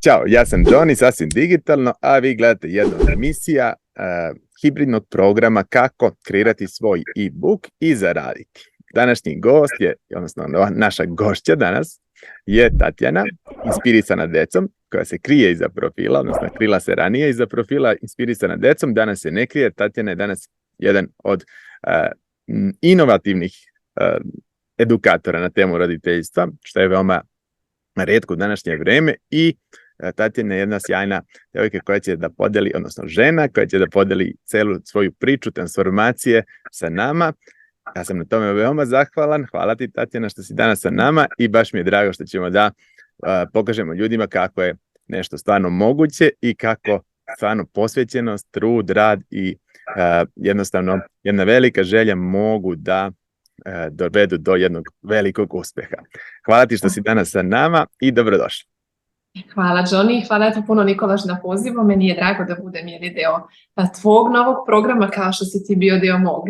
Ćao, ja sam Johnny, sasvim digitalno, a vi gledate jednu od emisija hibridnog programa Kako kreirati svoj e-book i zaraditi. Današnji gost je, odnosno naša gošća danas, je Tatjana, inspirisana decom, koja se krije iza profila, odnosno krila se ranije iza profila, inspirisana decom, danas se ne krije. Tatjana je danas jedan od inovativnih edukatora na temu roditeljstva, što je veoma retko u današnje vrijeme, i Tatjana je jedna sjajna djevojka koja će da podeli, odnosno žena koja će da podeli celu svoju priču transformacije sa nama. Ja sam na tome veoma zahvalan. Hvala ti, Tatjana, što si danas sa nama i baš mi je drago što ćemo da pokažemo ljudima kako je nešto stvarno moguće i kako stvarno posvećenost, trud, rad i jednostavno jedna velika želja mogu da dovedu do jednog velikog uspjeha. Hvala ti što si danas sa nama i dobrodošla. Hvala, Johnny. Hvala ti puno, Nikolaš, na pozivu. Meni je drago da budem deo tvog novog programa, kao što si ti bio deo mog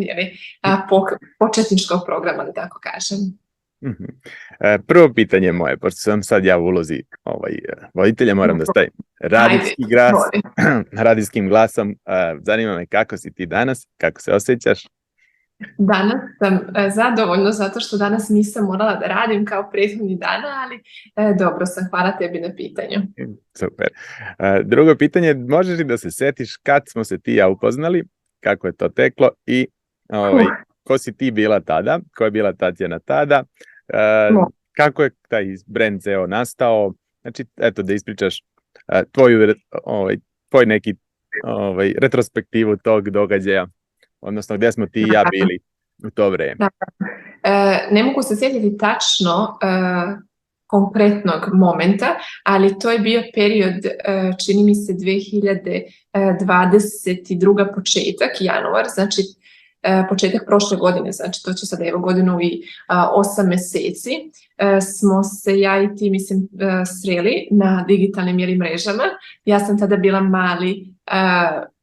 početničkog programa, da tako kažem. Prvo pitanje moje, pošto sam sad ja u ulozi voditelja, moram da stavim radijskim glasom. Zanima me kako si ti danas, kako se osjećaš? Danas sam zadovoljna zato što danas nisam morala da radim kao prethodni dana, ali dobro sam, hvala tebi na pitanju. Super. Drugo pitanje, možeš li da se setiš kad smo se ti ja upoznali, kako je to teklo i ko si ti bila tada, ko je bila Tatjana tada, kako je taj brand ceo nastao, znači eto da ispričaš tvoj neki retrospektivu tog događaja, odnosno gdje smo ti i ja bili u to vrijeme. Ne mogu se sjetiti tačno konkretnog momenta, ali to je bio period, čini mi se 2022. početak, januar, znači početak prošle godine, znači to će sada evo godinu i 8 mjeseci, smo se ja i ti sreli na digitalnim mrežama. Ja sam tada bila mali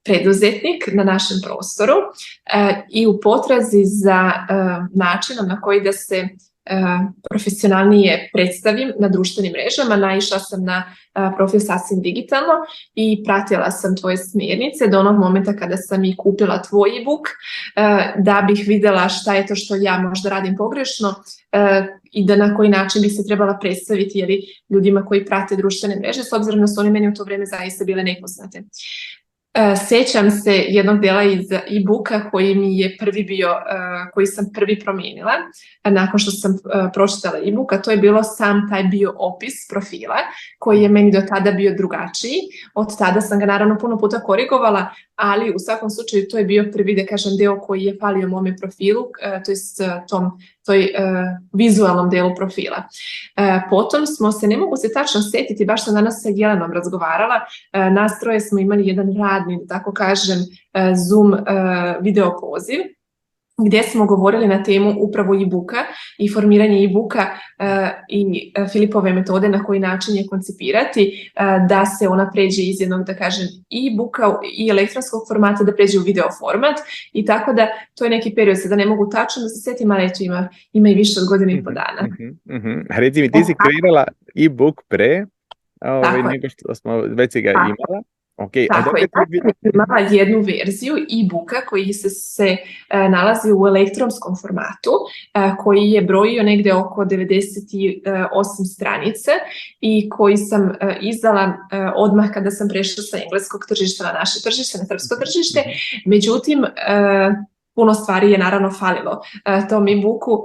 preduzetnik na našem prostoru i u potrazi za načinom na koji da se profesionalnije predstavim na društvenim mrežama, naišla sam na profil Sasvim digitalno i pratila sam tvoje smjernice do onog momenta kada sam i kupila tvoj e-book da bih vidjela šta je to što ja možda radim pogrešno i da na koji način bi se trebala predstaviti ljudima koji prate društvene mreže, s obzirom da su oni meni u to vrijeme zaista bile nepoznate. Sjećam se jednog dela iz e-booka koji mi je prvi bio, koji sam prvi promijenila nakon što sam pročitala e-book, a to je bilo sam taj bio opis profila koji je meni do tada bio drugačiji. Od tada sam ga naravno puno puta korigovala, ali u svakom slučaju to je bio prvi, da kažem, deo koji je falio mome profilu, to jest toj vizualnom delu profila. Potom smo se, ne mogu se tačno sjetiti, baš sam danas sa Jelenom razgovarala, nas troje smo imali jedan radni, da tako kažem, Zoom video poziv, gdje smo govorili na temu upravo e-booka i formiranje e-booka i Filipove metode na koji način je koncipirati da se ona pređe iz jednog, da kažem, e-booka i elektronskog formata da pređe u video format, i tako da to je neki period, sada ne mogu tačno da se sjetim, ali eto ima i više od godinu i po dana. Reci mi, ti si kreirala e-book pre nego što smo već ga imala? Okay, tako je, imala jednu verziju e-booka koji se nalazi u elektronskom formatu, koji je brojio negdje oko 98 stranice i koji sam izdala odmah kada sam prešla sa engleskog tržišta na naše tržište, na srpsko tržište. Međutim, puno stvari je naravno falilo tom e-booku,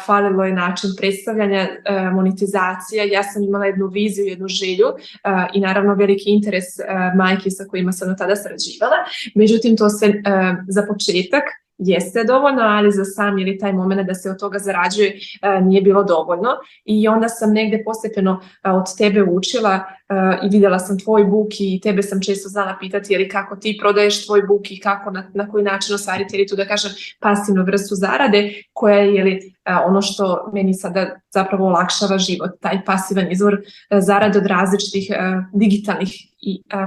falilo je način predstavljanja, monetizacija. Ja sam imala jednu viziju, jednu želju i naravno veliki interes majki sa kojima sam do tada sarađivala. Međutim, to sve za početak jeste dovoljno, ali za sam taj moment da se od toga zarađuje nije bilo dovoljno, i onda sam negdje postepeno od tebe učila i vidjela sam tvoj book i tebe sam često znala pitati kako ti prodaješ tvoj book i kako na koji način ostvariti tu, da kažem, pasivnu vrstu zarade koja je ono što meni sada zapravo olakšava život, taj pasivan izvor zarade od različitih digitalnih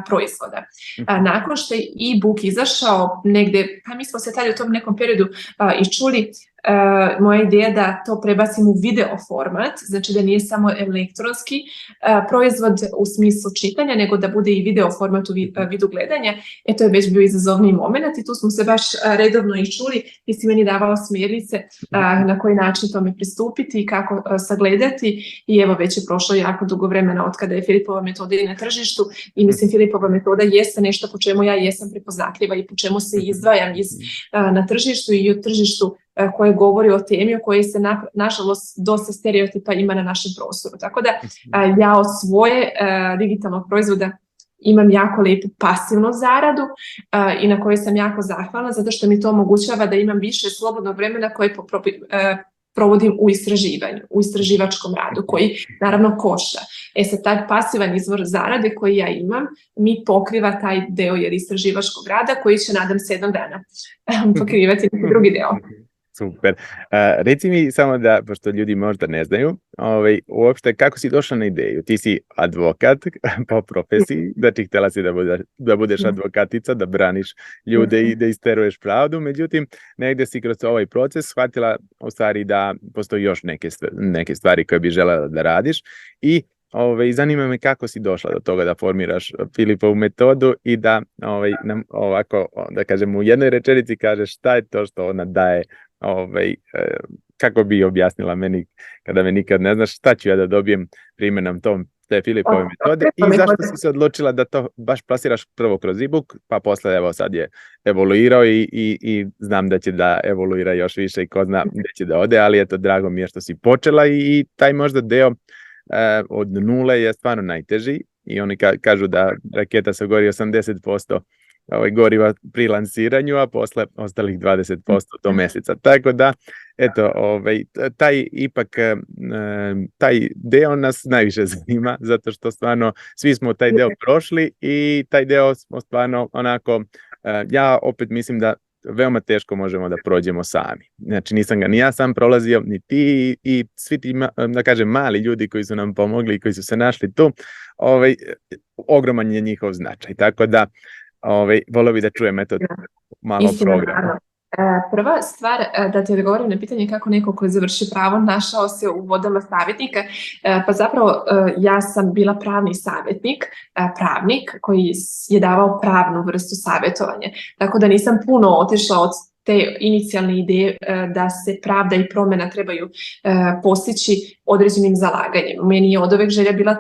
proizvoda. Nakon što je e-book izašao negde, mi smo se tada u tom nekom periodu i čuli moja ideja da to prebacim u video format, znači da nije samo elektronski proizvod u smislu čitanja, nego da bude i video format u vidu gledanja. To je već bio izazovni moment i tu smo se baš redovno i čuli. Ti si meni davao smjernice na koji način tome pristupiti i kako sagledati i evo već je prošlo jako dugo vremena od kada je Filipova metoda i na tržištu i mislim Filipova metoda jeste nešto po čemu ja jesam prepoznatljiva i po čemu se izdvajam na tržištu i o tržištu koje govori o temi o kojoj se nažalost dosta stereotipa ima na našem prostoru. Tako da ja od svoje digitalnog proizvoda imam jako lijepu pasivnu zaradu i na kojoj sam jako zahvalna zato što mi to omogućava da imam više slobodnog vremena koje provodim u istraživanju, u istraživačkom radu koji naravno košta. Sad taj pasivan izvor zarade koji ja imam mi pokriva taj deo istraživačkog rada koji će nadam se jednog dana pokrivati neki drugi deo. Super. Reci mi samo da, pošto ljudi možda ne znaju, uopšte kako si došla na ideju? Ti si advokat po profesiji, znači htjela si da budeš advokatica, da braniš ljude i da isteruješ pravdu, međutim, negdje si kroz ovaj proces shvatila u stvari da postoji još neke stvari koje bi želela da radiš i zanima me kako si došla do toga da formiraš Filipovu metodu i da nam ovako, da kažem, u jednoj rečenici kažeš šta je to što ona daje, kako bi objasnila meni kada me nikad ne znaš, šta ću ja da dobijem primjenom te Filipove metode i zašto si se odlučila da to baš plasiraš prvo kroz e-book, pa posle evo sad je evoluirao i znam da će da evoluira još više i ko zna gdje će da ode, ali eto drago mi je što si počela i taj možda deo od nule je stvarno najteži i oni kažu da raketa se gori 80% goriva pri lansiranju, a posle ostalih 20% do mjeseca. Tako da, eto, taj deo nas najviše zanima, zato što stvarno svi smo taj deo prošli i taj deo smo stvarno onako, ja opet mislim da veoma teško možemo da prođemo sami. Znači nisam ga ni ja sam prolazio, ni ti i svi ti, da kažem, mali ljudi koji su nam pomogli i koji su se našli tu, ogroman je njihov značaj. Tako da volio bi da čujem malo programa. Prva stvar, da ti odgovorim na pitanje kako neko koji završi pravo našao se u vodama savjetnika, pa zapravo ja sam bila pravni savjetnik, pravnik koji je davao pravnu vrstu savjetovanja, tako da nisam puno otišla od te inicijalne ideje da se pravda i promjena trebaju postići određenim zalaganjem. Meni je od uvek želja bila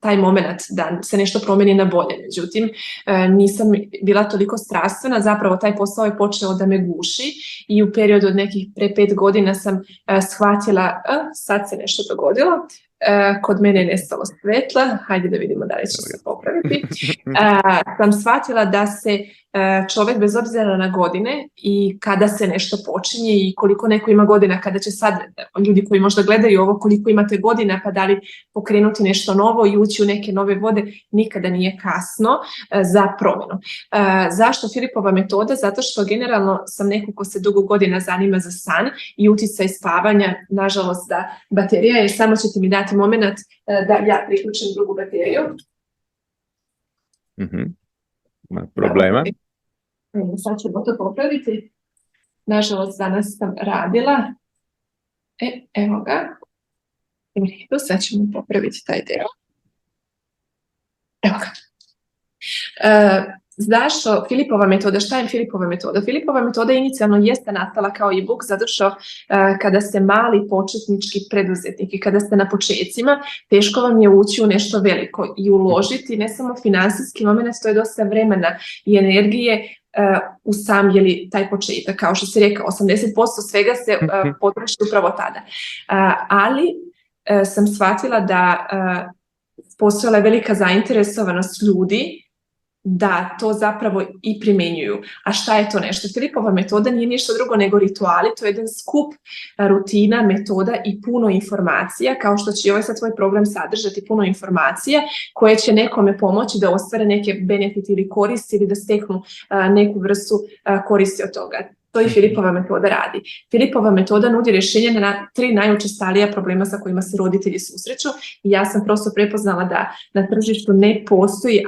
taj moment da se nešto promijeni na bolje. Međutim, nisam bila toliko strastvena, zapravo taj posao je počeo da me guši i u periodu od nekih pre 5 godina sam shvatila, sad se nešto dogodilo, kod mene je nestalo svetla, hajde da vidimo da li će se popraviti. Sam shvatila da se čovjek bez obzira na godine i kada se nešto počinje i koliko neko ima godina, kada će sad ljudi koji možda gledaju ovo, koliko imate godina pa da li pokrenuti nešto novo i ući u neke nove vode, nikada nije kasno za promjenu. Zašto Filipova metoda? Zato što generalno sam neko ko se dugo godina zanima za san i uticaj spavanja, nažalost da baterija je, samo ćete mi dati moment da ja priključim drugu bateriju. Problema. Sad ćemo to popraviti. Nažalost, danas sam radila. Evo ga. Sad ćemo popraviti taj deo. Evo ga. Zašto Filipova metoda? Šta je Filipova metoda? Filipova metoda inicijalno jeste nastala kao e-book zato što kada ste mali početnički preduzetnik i kada ste na počecima, teško vam je ući u nešto veliko i uložiti ne samo finansijski moment, to je dosta vremena i energije u sam taj početak. Kao što si rekao, 80% svega se potroši upravo tada. Ali sam shvatila da postojala je velika zainteresovanost ljudi da to zapravo i primjenjuju. A šta je to nešto? Filipova metoda nije ništa drugo nego rituali, to je jedan skup rutina, metoda i puno informacija, kao što će ovaj sad tvoj program sadržati puno informacija koje će nekome pomoći da ostvare neke benefite ili koristi ili da steknu neku vrstu koristi od toga. To i Filipova metoda radi. Filipova metoda nudi rješenje na 3 najučestalija problema sa kojima se roditelji susreću i ja sam prosto prepoznala da na tržištu ne postoji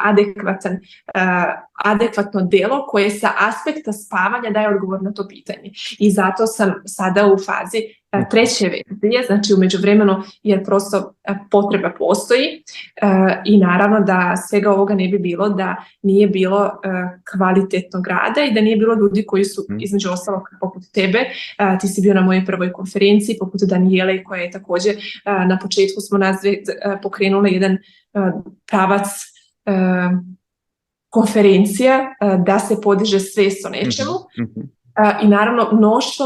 adekvatno delo koje sa aspekta spavanja daje odgovor na to pitanje. I zato sam sada u fazi 3. verzije, znači u međuvremenu, jer prosto potreba postoji i naravno da svega ovoga ne bi bilo da nije bilo kvalitetnog rada i da nije bilo ljudi koji su između ostalog poput tebe, ti si bio na mojoj prvoj konferenciji, poput Danijele koja je također na početku smo nas pokrenule jedan pravac konferencija da se podiže svijest o nečemu. I naravno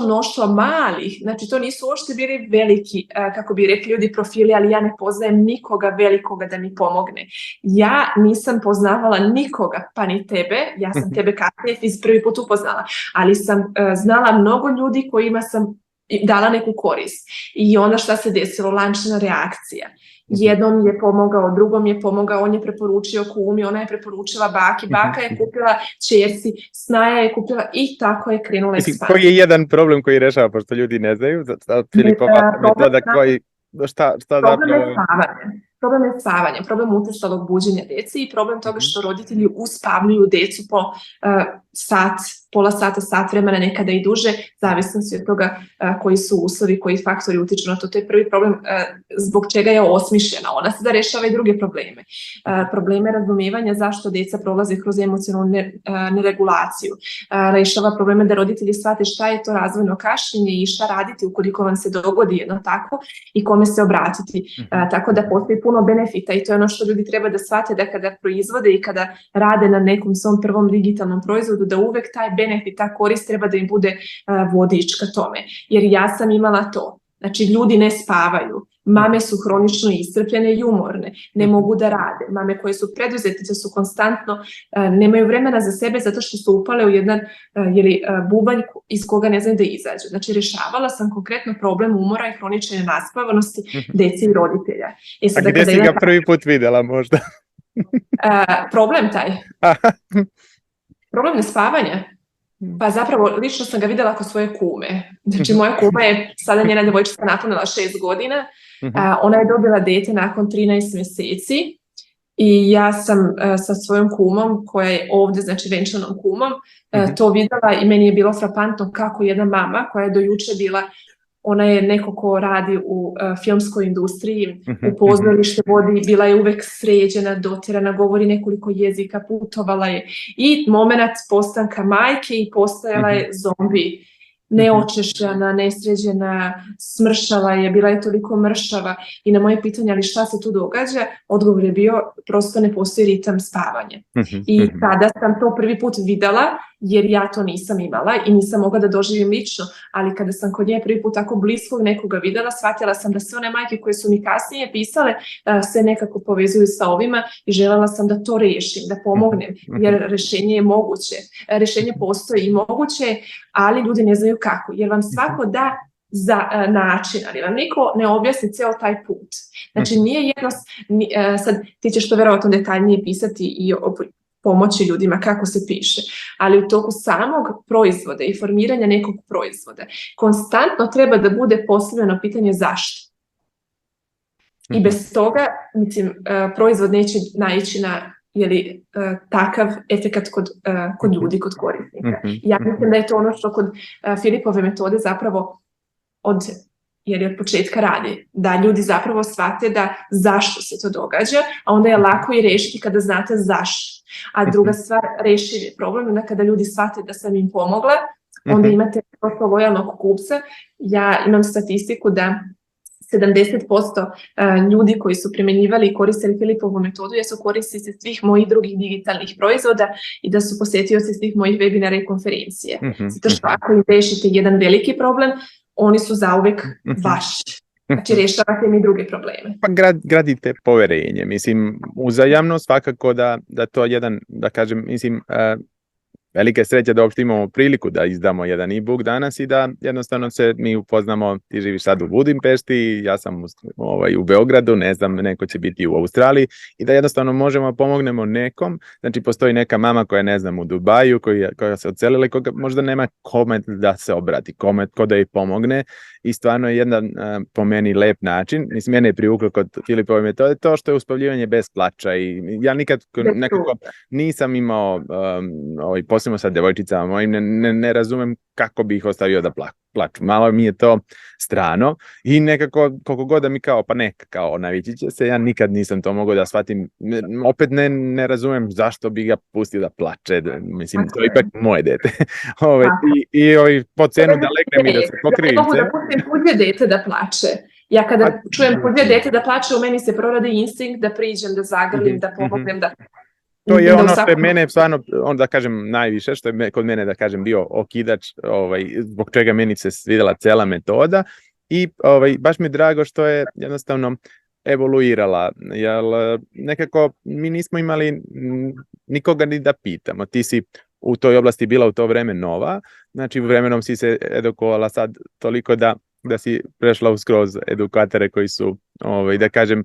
mnoštvo malih, znači to nisu uopšte bili veliki, kako bi rekli ljudi, profili, ali ja ne poznajem nikoga velikoga da mi pomogne. Ja nisam poznavala nikoga, pa ni tebe, ja sam tebe kasnije prvi put upoznala, ali sam znala mnogo ljudi kojima sam dala neku korist. I onda šta se desilo? Lančna reakcija. Jednom je pomogao, drugom je pomogao, on je preporučio kumi, ona je preporučila baki, baka je kupila ćerci, snaja je kupila i tako je krenula ekspanzija. Koji je jedan problem koji rešava, pošto ljudi ne znaju, Filipova metoda koji, šta zapravo... Problem je spavanje, problem učestalog buđenja djeci i problem toga što roditelji uspavljuju djecu po pola sata, sat vremena, nekada i duže, zavisno od toga koji su uslovi, koji faktori utiču na to. To je prvi problem zbog čega je osmišljena. Ona se da rešava i druge probleme. Probleme razumijevanja zašto djeca prolaze kroz emocionalnu neregulaciju. Rešava probleme da roditelji shvate šta je to razvojno kašnjenje i šta raditi ukoliko vam se dogodi jedno tako i kome se obratiti. Tako da postoji puno benefita i to je ono što ljudi treba da shvate, da kada proizvode i kada rade na nekom svom prvom digitalnom proizvodu, da uvek taj benefit, ta korist treba da im bude vodič ka tome. Jer ja sam imala to. Znači, ljudi ne spavaju. Mame su hronično iscrpljene i umorne. Ne mogu da rade. Mame koje su preduzetnice su konstantno, nemaju vremena za sebe zato što su upale u jedan bubanj iz koga ne znaju da izađu. Znači, rešavala sam konkretno problem umora i hronične naspavanosti dece i roditelja. A gde si ga prvi put videla možda? Problem taj. Problem nespavanja. Pa zapravo, lično sam ga vidjela kod svoje kume. Znači, moja kuma je, sada njena djevojčica napunila 6 godina. Ona je dobila dete nakon 13 mjeseci i ja sam sa svojom kumom, koja je ovdje, znači venčanom kumom, to vidjela i meni je bilo frapantno kako jedna mama koja je do juče bila, ona je neko ko radi u filmskoj industriji, u pozorište vodi, bila je uvek sređena, dotirana, govori nekoliko jezika, putovala je i moment postanka majke i postajala je zombi. Neočešljana, nesređena, smršala je, bila je toliko mršava i na moje pitanje, ali šta se tu događa, odgovor je bio, prosto ne postoji ritam spavanja. I tada sam to prvi put videla, jer ja to nisam imala i nisam mogla da doživim lično, ali kada sam kod nje prvi put tako bliskog nekoga videla, shvatila sam da sve one majke koje su mi kasnije pisale se nekako povezuju sa ovima i željela sam da to rešim, da pomognem, jer rešenje je moguće. Rešenje postoji i moguće, ali ljudi ne znaju kako, jer vam svako da za način, ali vam niko ne objasni ceo taj put. Znači nije sad ti ćeš to verovatno detaljnije pisati i pomoći ljudima kako se piše, ali u toku samog proizvoda i formiranja nekog proizvoda konstantno treba da bude postavljeno pitanje zašto. I bez toga, mislim, proizvod neće naići na takav efekat kod ljudi, kod korisnika. Ja mislim da je to ono što kod Filipove metode zapravo jer je od početka radi, da ljudi zapravo shvate da zašto se to događa, a onda je lako i rešiti kada znate zašto. A druga stvar, rešiv je problem, onda kada ljudi shvate da sam im pomogla, onda imate prosto lojalnog kupca. Ja imam statistiku da 70% ljudi koji su primjenjivali i koristili Filipovu metodu jesu korisnici svih mojih drugih digitalnih proizvoda i da su posetioci svih mojih webinara i konferencije. Zato što ako im rešite jedan veliki problem, oni su zauvek vaši. Znači, rešavate mi druge probleme. Pa gradite poverenje. Mislim, uzajamno svakako da to jedan, da kažem, mislim, velike sreće da uopšte imamo priliku da izdamo jedan e-book danas i da jednostavno se mi upoznamo. Ti živiš sad u Budimpešti, ja sam u Beogradu, ne znam, neko će biti u Australiji i da jednostavno možemo pomognemo nekom. Znači postoji neka mama koja ne znam u Dubaju, koja se odselila i koja možda nema kome da se obrati, ko da joj pomogne i stvarno je jedan po meni lep način. Mislim, mene je privuklo kod Filipove metode to što je uspavljivanje bez plača i ja nikad nekako nisam imao posebno sa devojčicama mojim, ne razumem kako bi ih ostavio da plaču. Malo mi je to strano i nekako koliko god da mi pa neka navići će se, ja nikad nisam to mogao da shvatim. Opet ne razumem zašto bi ga pustio da plače. Mislim, to je ipak moje dete. I po cenu da legne mi da se pokrivice. Ja ne mogu da pustim tuđe dete da plače. Ja kada čujem tuđe dete da plače, u meni se proradi instinkt da priđem, da zagrlim, da pomognem, da... To je ono što je mene stvarno, da kažem najviše, što je kod mene da kažem bio okidač, zbog čega meni se svidjela cela metoda i baš mi je drago što je jednostavno evoluirala, jer nekako mi nismo imali nikoga ni da pitamo. Ti si u toj oblasti bila u to vreme nova, znači vremenom si se edukovala sad toliko da si prešla skroz edukatore koji su, da kažem,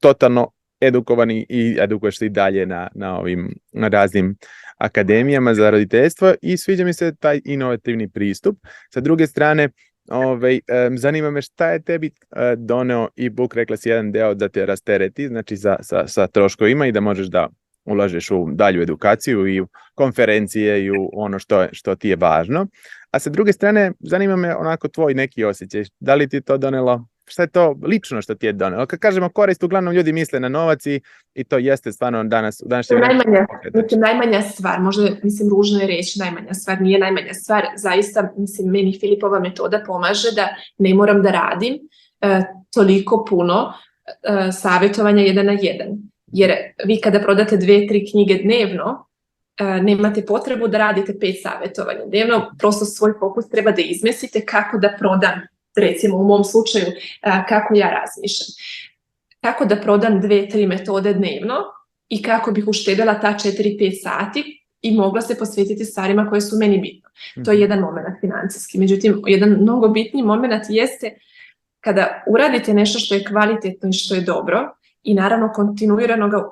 totalno edukovani i edukuješ se i dalje na ovim raznim akademijama za roditeljstvo i sviđa mi se taj inovativni pristup. Sa druge strane, zanima me šta je tebi doneo e-book, rekla si jedan deo da te rastereti, znači sa troškovima i da možeš da ulažeš u dalju edukaciju i u konferencije i u ono što ti je važno. A sa druge strane, zanima me onako tvoj neki osjećaj, da li ti to donelo, šta je to lično što ti je donelo? Kad kažemo korist, uglavnom ljudi misle na novac i to jeste stvarno danas u današnjem najmanja stvar, možda mislim ružno je reći najmanja stvar, nije najmanja stvar, zaista mislim meni Filipova metoda pomaže da ne moram da radim toliko puno savjetovanja 1 na 1, jer vi kada prodate 2-3 knjige dnevno, nemate potrebu da radite 5 savjetovanja dnevno, prosto svoj fokus treba da izmestite kako da prodam, recimo u mom slučaju kako ja razmišljam. Kako da prodam 2-3 metode dnevno i kako bih uštedela ta 4-5 sati i mogla se posvetiti stvarima koje su meni bitne. To je jedan moment financijski. Međutim, jedan mnogo bitniji moment jeste kada uradite nešto što je kvalitetno i što je dobro i naravno kontinuirano ga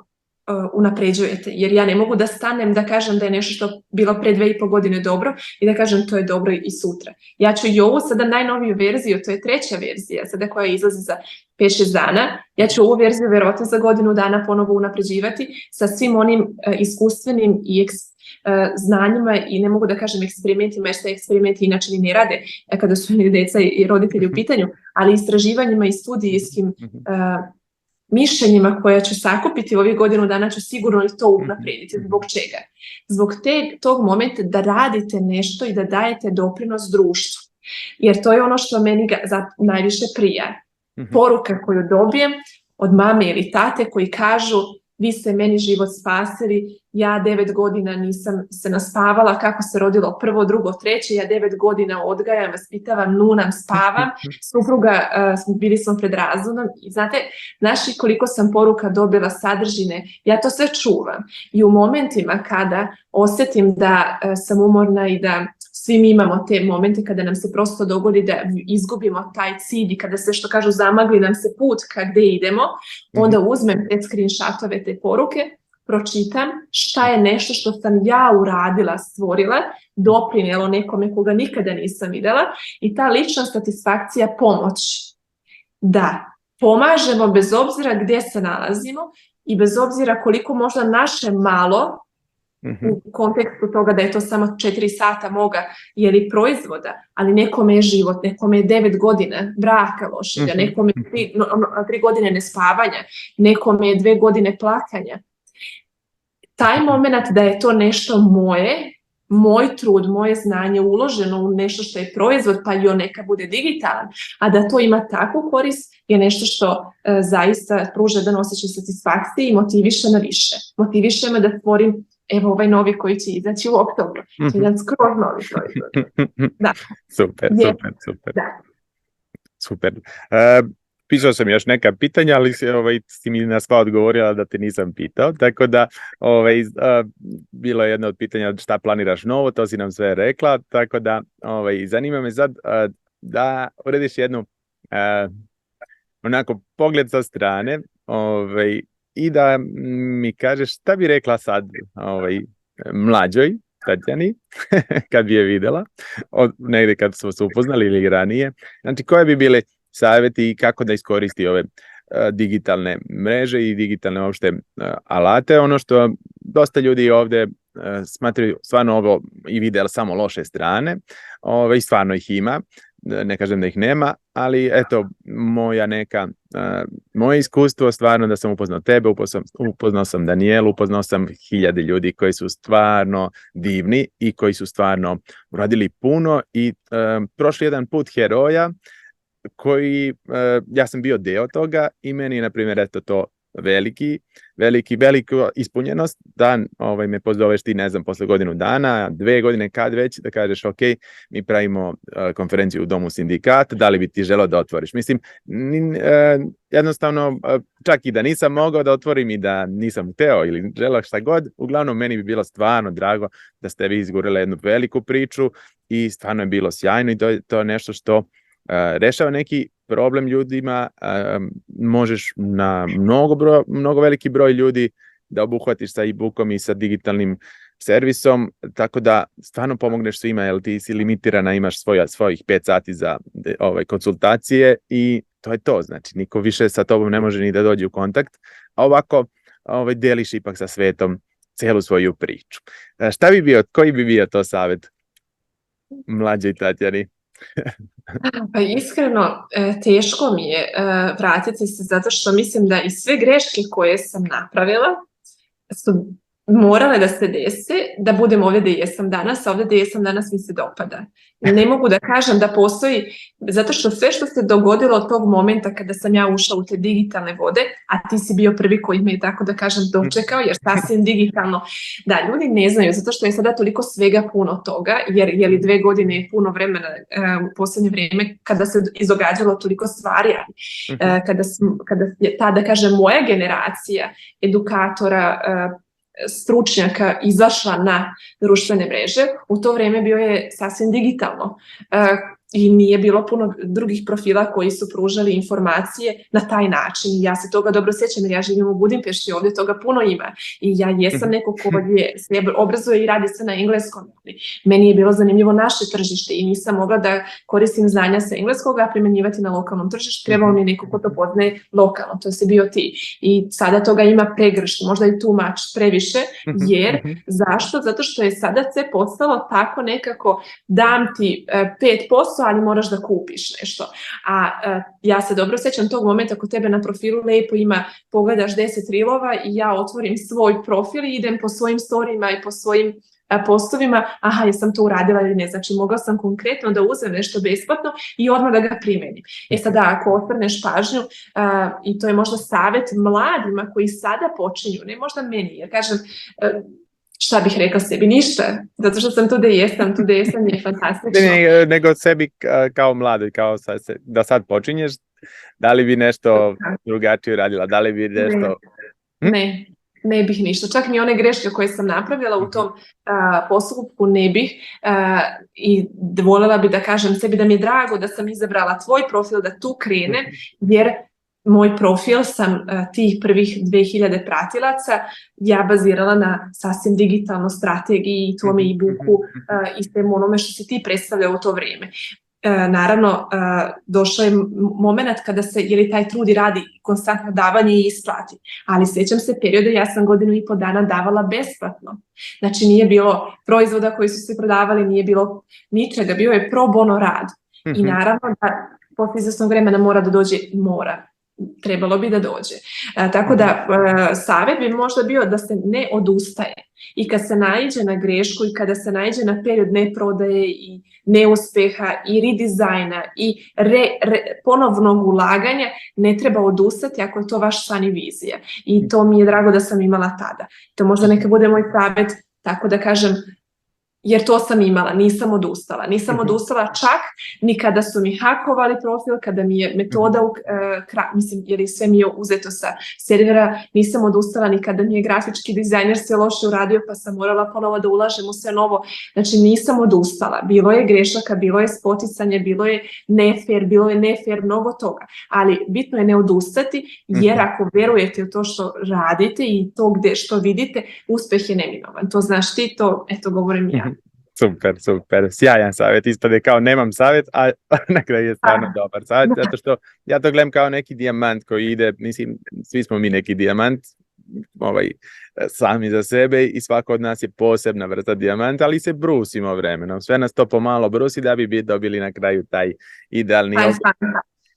unapređujete, jer ja ne mogu da stanem da kažem da je nešto što bilo pre 2,5 godine dobro i da kažem to je dobro i sutra. Ja ću i ovu sada najnoviju verziju, to je 3. verzija, sada koja izlazi za 5-6 dana, ja ću ovu verziju vjerojatno za godinu dana ponovo unapređivati sa svim onim iskustvenim i znanjima i ne mogu da kažem eksperimentima, jer se eksperimenti inače ni ne rade kada su djeca i roditelji u pitanju, ali istraživanjima i studijskim mišljenjima koja ću sakupiti ovih godinu dana ću sigurno i to unaprijediti. Zbog čega? Zbog tog momenta da radite nešto i da dajete doprinos društvu. Jer to je ono što meni najviše prija. Poruka koju dobijem od mame ili tate koji kažu vi ste meni život spasili, ja 9 godina nisam se naspavala, kako se rodilo prvo, drugo, treće, ja 9 godina odgajam, vaspitavam, nunam, spavam, supruga, bili smo pred razvodom i znate, znaš koliko sam poruka dobila sadržine, ja to sve čuvam i u momentima kada osjetim da sam umorna i da svi mi imamo te momente kada nam se prosto dogodi da izgubimo taj cilj i kada se, što kažu, zamagli nam se put gde idemo, onda uzmem te screenshotove, te poruke, pročitam šta je nešto što sam ja uradila, stvorila, doprinjelo nekome koga nikada nisam videla i ta lična satisfakcija pomoći. Da, pomažemo bez obzira gdje se nalazimo i bez obzira koliko možda naše malo u kontekstu toga da je to samo 4 sata moga ili proizvoda, ali nekome je život, nekome je 9 godina braka lošega, nekome je 3 godine nespavanja, nekome je 2 godine plakanja. Taj moment da je to nešto moje, moj trud, moje znanje uloženo u nešto što je proizvod, pa i on neka bude digitalan, a da to ima takvu korist je nešto što zaista pruža jedan osjećaj satisfakcije i motiviše na više. Motiviše me da stvorim evo ovaj novi koji će izaći u oktobru. To je jedan skroz novi proizvod. Da. Super. Da. Super. pisao sam još neka pitanja, ali si mi na sva odgovorila da te nisam pitao, tako da bilo je jedno od pitanja šta planiraš novo, to si nam sve rekla, tako da zanima me sad da urediš jednu onako pogled sa strane i da mi kažeš šta bi rekla sad mlađoj Tatjani kad bi je videla, negdje kad smo se upoznali ili ranije. Znači, koje bi bile savjeti i kako da iskoristi ove digitalne mreže i digitalne uopšte alate. Ono što dosta ljudi ovdje smatraju stvarno ovo i vide samo loše strane, i stvarno ih ima, ne kažem da ih nema, ali eto, moje iskustvo stvarno da sam upoznao tebe, upoznao sam Danijelu, upoznao sam hiljade ljudi koji su stvarno divni i koji su stvarno uradili puno i prošli jedan put heroja koji, ja sam bio deo toga i meni, na primjer, eto to veliku ispunjenost da me pozoveš ti, ne znam, posle godinu dana, 2 godine, kad već, da kažeš ok, mi pravimo konferenciju u Domu sindikata, da li bi ti želeo da otvoriš? Mislim, jednostavno, čak i da nisam mogao da otvorim i da nisam hteo ili želeo šta god, uglavnom meni bi bilo stvarno drago da ste vi izgurili jednu veliku priču i stvarno je bilo sjajno i to je nešto što rešava neki problem ljudima, možeš na mnogo veliki broj ljudi da obuhvatiš sa e-bookom i sa digitalnim servisom, tako da stvarno pomogneš svima, jer ti si limitirana, imaš svojih 5 sati za konsultacije i to je to, znači niko više sa tobom ne može ni da dođe u kontakt, a ovako deliš ipak sa svetom celu svoju priču. Koji bi bio to savjet mlađoj Tatjani? Pa iskreno, teško mi je vratiti se zato što mislim da i sve greške koje sam napravila su morale da se dese, da budem ovdje gdje jesam danas, a ovdje gdje jesam danas mi se dopada. Ne mogu da kažem da postoji, zato što sve što se dogodilo od tog momenta kada sam ja ušla u te digitalne vode, a ti si bio prvi koji me je, tako da kažem, dočekao, jer sasvim digitalno, da, ljudi ne znaju, zato što je sada toliko svega puno toga, jer je li 2 godine je puno vremena u posljednje vrijeme kada se izdogađalo toliko stvari, kada je ta, da kažem, moja generacija edukatora, stručnjaka izašla na društvene mreže, u to vrijeme bio je sasvim digitalno i nije bilo puno drugih profila koji su pružali informacije na taj način. Ja se toga dobro sjećam jer ja živim u Budimpešti, ovdje toga puno ima i ja jesam neko ko se obrazuje i radi se na engleskom. Meni je bilo zanimljivo naše tržište i nisam mogla da koristim znanja sa engleskog, a primjenjivati na lokalnom tržištu. Trebalo mi je neko ko to poznaje lokalno, to si bio ti. I sada toga ima pregršt, možda i too much, previše, jer zašto? Zato što je sada sve postalo tako nekako, dam ti 5%, ali moraš da kupiš nešto. A ja se dobro sjećam tog momenta kod tebe na profilu lepo ima, pogledaš 10 reelova i ja otvorim svoj profil i idem po svojim storijima i po svojim postovima, aha, jesam to uradila ili ne, znači mogla sam konkretno da uzem nešto besplatno i odmah da ga primenim. Sada ako osvrneš pažnju, i to je možda savjet mladima koji sada počinju, ne možda meni, jer kažem, šta bih rekla sebi? Ništa, zato što sam tu da jesam je fantastično. Nego sebi kao mladoj, kao da sad počinješ, da li bi nešto drugačije radila, da li bi nešto... Ne bih ništa. Čak ni one greške koje sam napravila u tom postupku ne bih i voljela bi da kažem sebi da mi je drago da sam izabrala tvoj profil, da tu krenem, jer moj profil sam tih prvih 2000 pratilaca ja bazirala na sasvim digitalnoj strategiji i tome e-booku i svemu onome što si ti predstavljao u to vrijeme. Naravno, došao je moment kada se taj trud i radi konstantno davanje i isplati, ali sjećam se perioda, ja sam 1,5 dana davala besplatno. Znači nije bilo proizvoda koji su se prodavali, nije bilo ničega, bio je pro bono rad. I naravno da posle izvesnog vremena mora da dođe, trebalo bi da dođe. Tako da savjet bi možda bio da se ne odustaje i kad se naiđe na grešku i kada se naiđe na period neprodaje i neuspeha i redizajna i ponovnog ulaganja, ne treba odustati ako je to vaš san i vizija. I to mi je drago da sam imala tada. To možda neka bude moj savjet, tako da kažem, jer to sam imala, nisam odustala. Nisam odustala čak ni kada su mi hakovali profil, kada mi je metoda, mislim, jer je sve mi je uzeto sa servera, nisam odustala ni kada mi je grafički dizajner se loše uradio, pa sam morala ponovo da ulažem u sve novo. Znači, nisam odustala. Bilo je grešaka, bilo je spoticanje, bilo je nefer, mnogo toga. Ali bitno je ne odustati, jer ako verujete u to što radite i to što vidite, uspeh je neminovan. To znaš ti, to, eto, govorim ja. Super. Sjajan savjet. Ispade kao nemam savjet, a na kraju je stvarno dobar savjet, zato što ja to gledam kao neki dijamant koji ide, mislim, svi smo mi neki dijamant, sami za sebe i svako od nas je posebna vrsta dijamanta, ali se brusimo vremenom. Sve nas to pomalo brusi da bi dobili na kraju taj idealni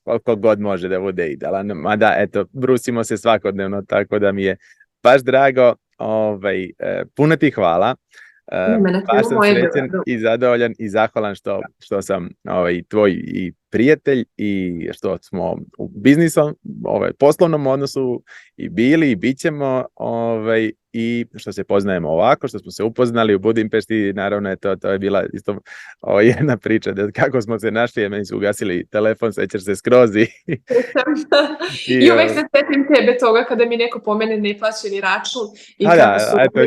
koliko god može da bude idealan. Mada, eto, brusimo se svakodnevno, tako da mi je baš drago. Puno ti hvala. Baš sam srećen i zadovoljan i zahvalan što sam tvoj i prijatelj i što smo u biznisu, poslovnom odnosu i bili i bit ćemo i što se poznajemo ovako, što smo se upoznali u Budimpešti. Naravno, to je bila isto jedna priča da kako smo se našli, meni su ugasili telefon, sećaš se skroz i uvek se setim tebe toga kada mi neko pomene neplaćeni račun.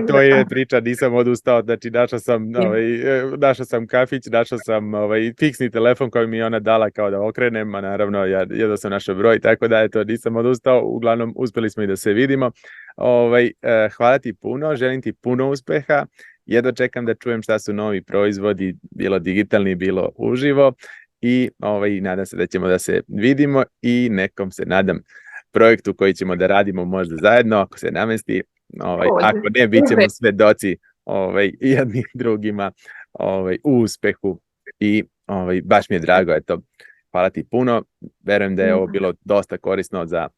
To je priča, nisam odustao, znači našao sam kafić, našao sam fiksni telefon koji mi je ona dala kao da okrenem, a naravno jedno sam našao broj, tako da nisam odustao, uglavnom uspjeli smo i da se vidimo. Hvala ti puno, želim ti puno uspeha, jedva čekam da čujem šta su novi proizvodi, bilo digitalni, bilo uživo i nadam se da ćemo da se vidimo i nekom se nadam projektu koji ćemo da radimo možda zajedno, ako se namesti, ako ne, bit ćemo svedoci jednim drugima u uspehu i baš mi je drago, hvala ti puno, verujem da je ovo bilo dosta korisno za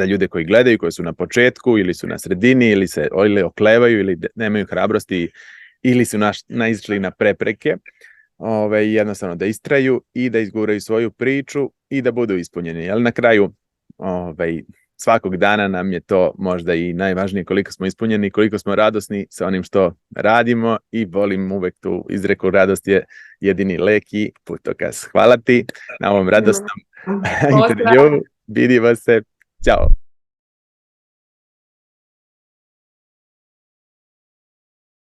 ljude koji gledaju, koji su na početku ili su na sredini ili oklevaju ili nemaju hrabrosti ili su naišli na prepreke, jednostavno da istraju i da izguraju svoju priču i da budu ispunjeni. Ali na kraju svakog dana nam je to možda i najvažnije, koliko smo ispunjeni, koliko smo radosni sa onim što radimo i volim uvek tu izreku, radost je jedini lek i putokaz. Hvala ti na ovom radosnom intervju. Vidimo se. Ćao.